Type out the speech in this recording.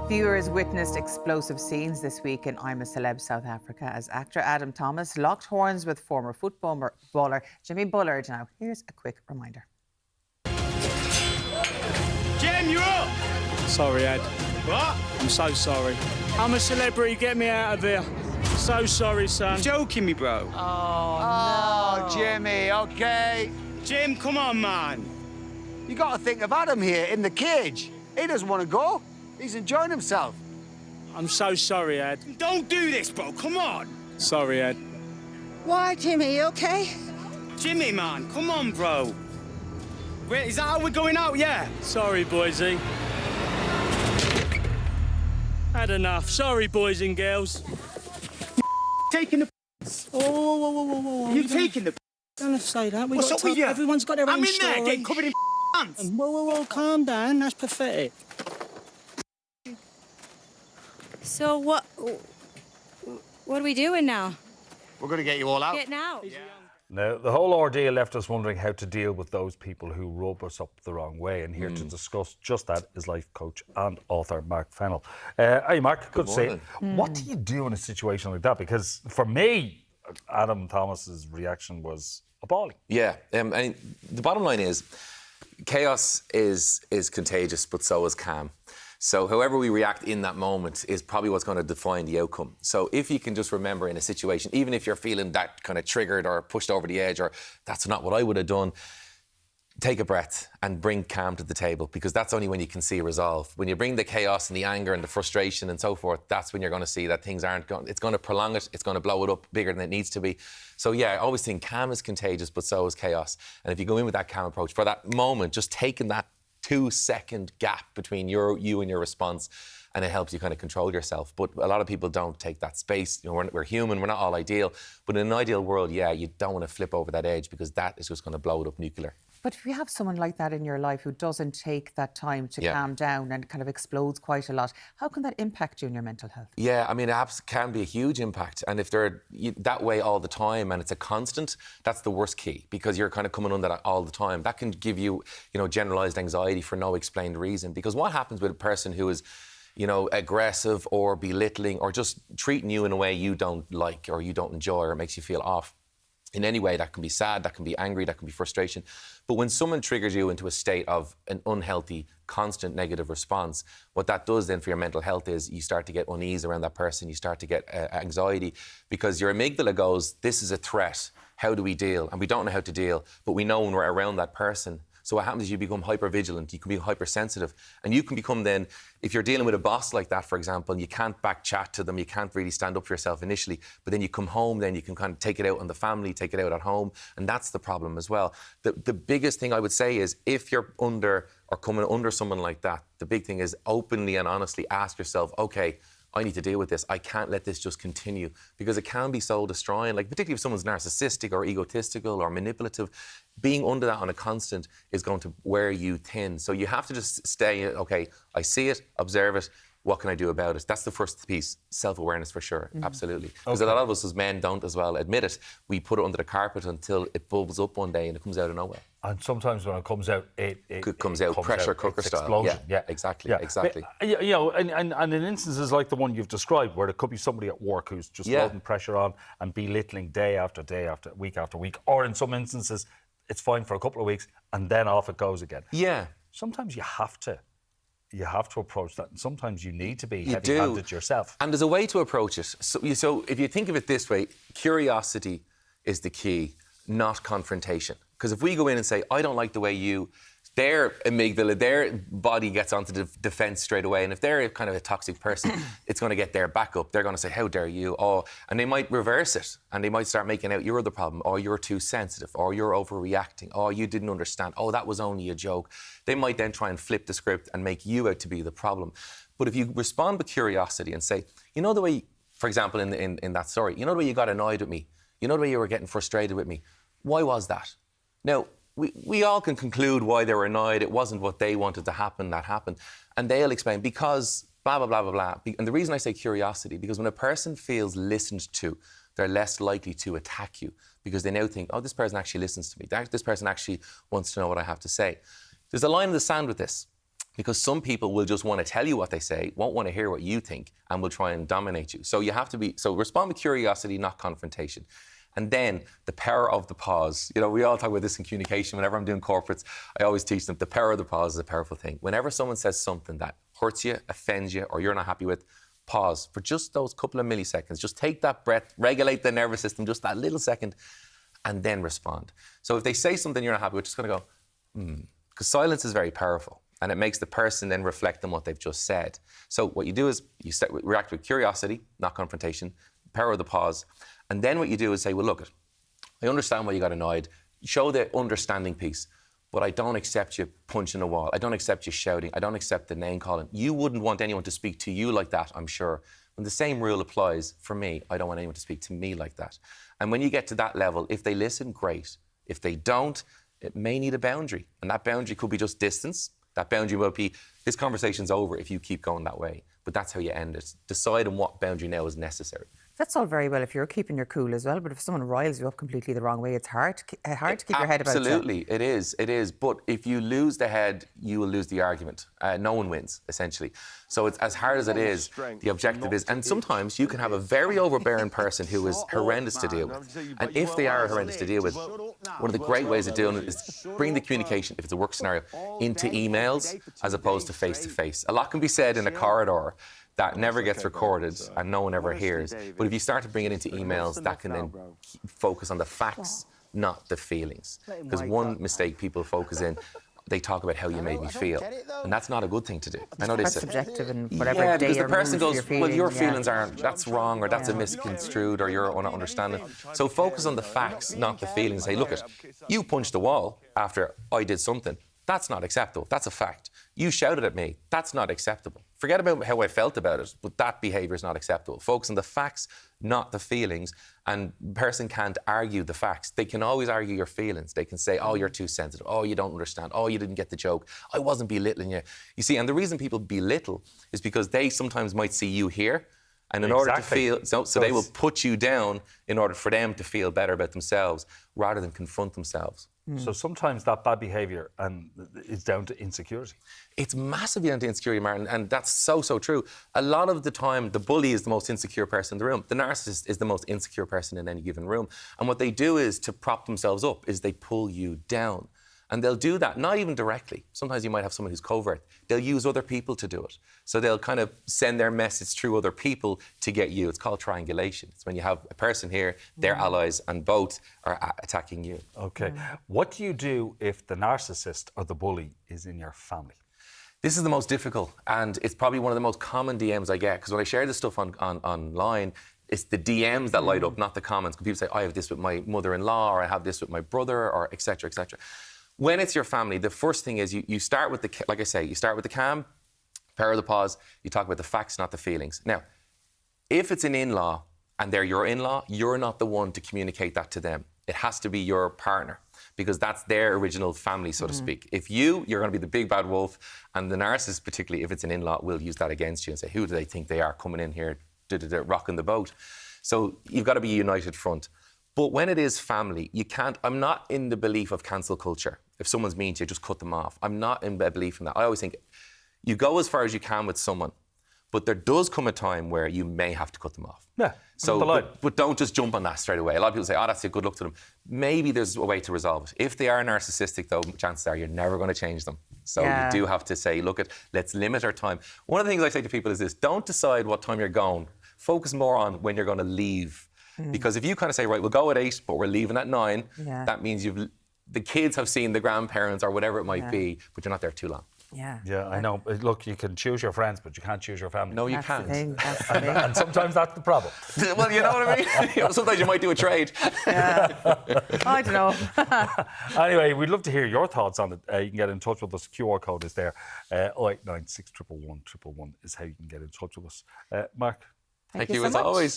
Viewers witnessed explosive scenes this week in I'm a Celeb, South Africa, as actor Adam Thomas locked horns with former footballer Jimmy Bullard. Now, here's a quick reminder. Jim, you're up! Sorry, Ed. What? I'm so sorry. I'm a celebrity, get me out of here. So sorry, son. You're joking me, bro. Oh, Jimmy, OK. Jim, come on, man. You got to think of Adam here in the cage. He doesn't want to go. He's enjoying himself. I'm so sorry, Ed. Don't do this, bro. Come on. Sorry, Ed. Why, Jimmy, you OK? Jimmy, man, come on, bro. Wait, is that how we're going out, yeah? Sorry, boysy. Had enough. Sorry, boys and girls. Taking the Whoa. You taking the Don't say that. What's up with you? Everyone's got their own I'm in story. there getting covered in pants. Whoa, calm down. That's pathetic. So what are we doing now? We're going to get you all out. Getting out? Now, the whole ordeal left us wondering how to deal with those people who rub us up the wrong way. And here to discuss just that is life coach and author Mark Fennell. Hey, Mark, good to see you. What do you do in a situation like that? Because for me, Adam Thomas's reaction was appalling. Yeah, and the bottom line is chaos is contagious, but so is calm. So however we react in that moment is probably what's going to define the outcome. So if you can just remember in a situation, even if you're feeling that kind of triggered or pushed over the edge or that's not what I would have done, take a breath and bring calm to the table, because that's only when you can see a resolve. When you bring the chaos and the anger and the frustration and so forth, that's when you're going to see that things aren't going, it's going to prolong it, it's going to blow it up bigger than it needs to be. So yeah, I always think calm is contagious, but so is chaos. And if you go in with that calm approach, for that moment, just taking that 2-second gap between you and your response, and it helps you kind of control yourself. But a lot of people don't take that space. You know, we're human, we're not all ideal. But in an ideal world, yeah, you don't want to flip over that edge, because that is just going to blow it up nuclear. But if you have someone like that in your life who doesn't take that time to calm down and kind of explodes quite a lot, how can that impact you in your mental health? Yeah, I mean, it can be a huge impact. And if they're that way all the time and it's a constant, that's the worst key, because you're kind of coming under that all the time. That can give you, generalised anxiety for no explained reason. Because what happens with a person who is, aggressive or belittling or just treating you in a way you don't like or you don't enjoy or makes you feel off in any way, that can be sad, that can be angry, that can be frustration. But when someone triggers you into a state of an unhealthy, constant negative response, what that does then for your mental health is you start to get unease around that person, you start to get anxiety, because your amygdala goes, this is a threat, how do we deal? And we don't know how to deal, but we know when we're around that person. So what happens is you become hyper-vigilant, you can be hypersensitive, and you can become then, if you're dealing with a boss like that, for example, you can't back chat to them, you can't really stand up for yourself initially, but then you come home, then you can kind of take it out on the family, take it out at home, and that's the problem as well. The biggest thing I would say is, if you're under or coming under someone like that, the big thing is openly and honestly ask yourself, okay, I need to deal with this. I can't let this just continue, because it can be soul destroying. Like, particularly if someone's narcissistic or egotistical or manipulative, being under that on a constant is going to wear you thin. So you have to just stay, okay, I see it, observe it, what can I do about it? That's the first piece, self-awareness for sure, absolutely. Because a lot of us as men don't as well admit it. We put it under the carpet until it bubbles up one day and it comes out of nowhere. And sometimes when it comes out, it comes out pressure cooker style. Explosion. Yeah, exactly. But, and in instances like the one you've described, where there could be somebody at work who's just loading pressure on and belittling day after week after week, or in some instances, it's fine for a couple of weeks and then off it goes again. Yeah. Sometimes you have to approach that, and sometimes you need to be heavy-handed yourself. And there's a way to approach it. So if you think of it this way, curiosity is the key, not confrontation. Because if we go in and say, I don't like the way their amygdala, their body gets onto the defence straight away. And if they're kind of a toxic person, it's going to get their back up. They're going to say, how dare you? Oh, and they might reverse it. And they might start making out you're the problem, or you're too sensitive, or you're overreacting, or you didn't understand, oh, that was only a joke. They might then try and flip the script and make you out to be the problem. But if you respond with curiosity and say, you know the way, for example, in that story, you know the way you got annoyed with me? You know the way you were getting frustrated with me? Why was that? Now, we all can conclude why they were annoyed. It wasn't what they wanted to happen that happened. And they'll explain, because blah, blah, blah, blah, blah. And the reason I say curiosity, because when a person feels listened to, they're less likely to attack you, because they now think, oh, this person actually listens to me. This person actually wants to know what I have to say. There's a line in the sand with this. Because some people will just want to tell you what they say, won't want to hear what you think, and will try and dominate you. So you have to respond with curiosity, not confrontation. And then the power of the pause. You know, we all talk about this in communication. Whenever I'm doing corporates, I always teach them the power of the pause is a powerful thing. Whenever someone says something that hurts you, offends you, or you're not happy with, pause for just those couple of milliseconds. Just take that breath, regulate the nervous system, just that little second, and then respond. So if they say something you're not happy with, just going to go, because silence is very powerful. And it makes the person then reflect on what they've just said. So what you do is you react with curiosity, not confrontation, power of the pause. And then what you do is say, well, look, I understand why you got annoyed. Show the understanding piece. But I don't accept you punching a wall. I don't accept you shouting. I don't accept the name calling. You wouldn't want anyone to speak to you like that, I'm sure. And the same rule applies for me. I don't want anyone to speak to me like that. And when you get to that level, if they listen, great. If they don't, it may need a boundary. And that boundary could be just distance. That boundary will be, this conversation's over if you keep going that way. But that's how you end it. Decide on what boundary now is necessary. That's all very well if you're keeping your cool as well, but if someone riles you up completely the wrong way, it's hard to keep your head about it. Absolutely, it is. But if you lose the head, you will lose the argument. No one wins, essentially. So it's as hard as it is, the objective is, and sometimes you can have a very overbearing person who is horrendous to deal with. And if they are horrendous to deal with, one of the great ways of doing it is bring the communication, if it's a work scenario, into emails as opposed to face-to-face. A lot can be said in a corridor that never gets recorded and no one ever hears. But if you start to bring it into emails, that can then focus on the facts, not the feelings. Because one mistake people focus in, they talk about how you made me feel. And that's not a good thing to do. I know That's this. subjective and whatever Yeah, day because the or person mood goes, you're well, your feeling, feelings aren't, that's wrong, or that's a misconstrued, or you're not understanding. So focus on the facts, not the feelings. Say, look, you punched the wall after I did something. That's not acceptable. That's a fact. You shouted at me. That's not acceptable. Forget about how I felt about it, but that behaviour is not acceptable. Focus on the facts, not the feelings. And the person can't argue the facts. They can always argue your feelings. They can say, oh, you're too sensitive. Oh, you don't understand. Oh, you didn't get the joke. I wasn't belittling you. You see, and the reason people belittle is because they sometimes might see you here. And in order to feel, so they will put you down in order for them to feel better about themselves rather than confront themselves. So sometimes that bad behaviour is down to insecurity. It's massively down to insecurity, Martin, and that's so true. A lot of the time, the bully is the most insecure person in the room. The narcissist is the most insecure person in any given room. And what they do is, to prop themselves up, is they pull you down. And they'll do that, not even directly. Sometimes you might have someone who's covert. They'll use other people to do it. So they'll kind of send their message through other people to get you. It's called triangulation. It's when you have a person here, their allies, and both are attacking you. OK. What do you do if the narcissist or the bully is in your family? This is the most difficult, and it's probably one of the most common DMs I get, because when I share this stuff online, it's the DMs that light up, not the comments. Because people say, I have this with my mother-in-law, or I have this with my brother, or et cetera, et cetera. When it's your family, the first thing is you start with like I say, you start with the calm, power of the pause. You talk about the facts, not the feelings. Now, if it's an in-law and they're your in-law, you're not the one to communicate that to them. It has to be your partner, because that's their original family, so to speak. If you're going to be the big bad wolf, and the narcissist, particularly if it's an in-law, will use that against you and say, who do they think they are coming in here, rocking the boat? So you've got to be a united front. But when it is family, you can't. I'm not in the belief of cancel culture. If someone's mean to you, just cut them off. I'm not in a belief in that. I always think you go as far as you can with someone, but there does come a time where you may have to cut them off. Yeah. So, but don't just jump on that straight away. A lot of people say, oh, that's a good look to them. Maybe there's a way to resolve it. If they are narcissistic, though, chances are you're never going to change them. So you do have to say, look, let's limit our time. One of the things I say to people is this: don't decide what time you're going. Focus more on when you're going to leave. Because if you kind of say, right, we'll go at 8, but we're leaving at 9, that means the kids have seen the grandparents or whatever it might be, but you're not there too long. Yeah, I know. Look, you can choose your friends, but you can't choose your family. No, you can't. And sometimes that's the problem. Well, you know what I mean? Sometimes you might do a trade. I don't know. Anyway, we'd love to hear your thoughts on it. You can get in touch with us. QR code is there. 0896 111 111 is how you can get in touch with us. Mark. Thank you so as much. always.